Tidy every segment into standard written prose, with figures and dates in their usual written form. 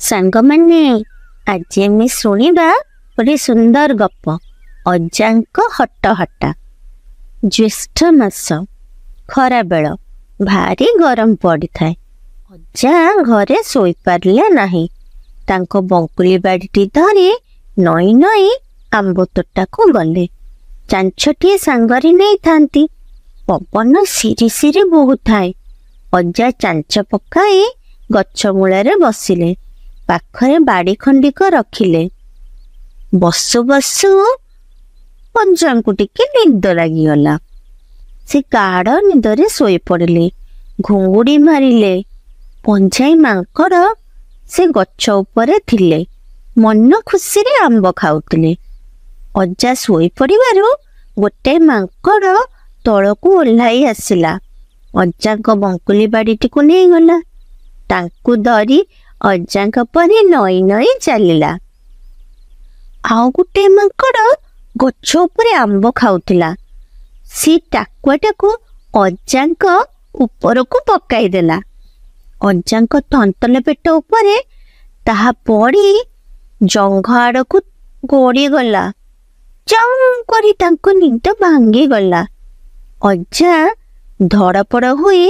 ସାଙ୍ଗମାନେ ଆଜି ଆମେ ଶୁଣିବା ଗୋଟେ ସୁନ୍ଦର ଗପ ଅଜାଙ୍କ ହଟହଟା। ଜ୍ୟେଷ୍ଠ ମାସ, ଖରାବେଳ, ଭାରି ଗରମ ପଡ଼ିଥାଏ। ଅଜା ଘରେ ଶୋଇପାରିଲେ ନାହିଁ। ତାଙ୍କ ବଙ୍କୁଳି ବାଡ଼ିଟି ଧରି ନଈ ନଈ ଆମ୍ବ ତୋଟାକୁ ଗଲେ। ଚାଞ୍ଚଟିଏ ସାଙ୍ଗରେ ନେଇଥାନ୍ତି। ପବନ ସିରି ସିରି ବହୁଥାଏ। ଅଜା ଚାଞ୍ଚ ପକାଇ ଗଛ ମୂଳରେ ବସିଲେ। ପାଖରେ ବାଡ଼ି ଖଣ୍ଡିକ ରଖିଲେ। ବସୁ ବସୁ ଅଜାଙ୍କୁ ଟିକେ ନିଦ ଲାଗିଗଲା। ସେ ଗାಢ ନିଦରେ ଶୋଇପଡ଼ିଲେ। ଘୁଙ୍ଗୁଡ଼ି ମାରିଲେ। ପଞ୍ଝାଇ ମାଙ୍କଡ଼ ସେ ଗଛ ଉପରେ ଥିଲେ। ମନ ଖୁସିରେ ଆମ୍ବ ଖାଉଥିଲେ। ଅଜା ଶୋଇପଡ଼ିବାରୁ ଗୋଟେ ମାଙ୍କଡ଼ ତଳକୁ ଓହ୍ଲାଇ ଆସିଲା। ଅଜାଙ୍କ ବଙ୍କୁଳି ବାଡ଼ିଟିକୁ ନେଇଗଲା। ତାଙ୍କୁ ଧରି ଅଜାଙ୍କ ପରି ନଈ ନଈ ଚାଲିଲା। ଆଉ ଗୋଟେ ମାଙ୍କଡ଼ ଗଛ ଉପରେ ଆମ୍ବ ଖାଉଥିଲା। ସେ ଟାକୁଆଟାକୁ ଅଜାଙ୍କ ଉପରକୁ ପକାଇଦେଲା। ଅଜାଙ୍କ ତନ୍ତଲ ପେଟ ଉପରେ ତାହା ପଡ଼ି ଜଙ୍ଘ ଆଡ଼କୁ ଗଡ଼ିଗଲା। ଚାଉଁ କରି ତାଙ୍କ ନିଦ ଭାଙ୍ଗିଗଲା। ଅଜା ଧଡ଼ପଡ଼ ହୋଇ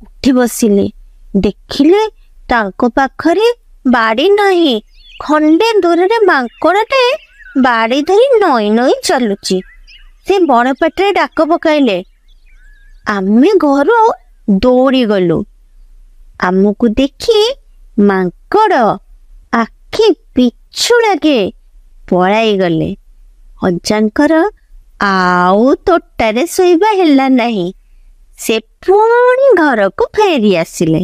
ଉଠି ବସିଲେ। ଦେଖିଲେ ତାଙ୍କ ପାଖରେ ବାଡ଼ି ନାହିଁ। ଖଣ୍ଡେ ଦୂରରେ ମାଙ୍କଡ଼ଟେ ବାଡ଼ି ଧରି ନଈ ନଈ ଚାଲୁଛି। ସେ ବଡ଼ ପାଟିରେ ଡାକ ପକାଇଲେ। ଆମେ ଘରୁ ଦୌଡ଼ିଗଲୁ। ଆମକୁ ଦେଖି ମାଙ୍କଡ଼ ଆଖି ପିଛୁ ଲାଗେ ପଳାଇଗଲେ। ଅଜାଙ୍କର ଆଉ ତୋଟାରେ ଶୋଇବା ହେଲା ନାହିଁ। ସେ ପୁଣି ଘରକୁ ଫେରି ଆସିଲେ।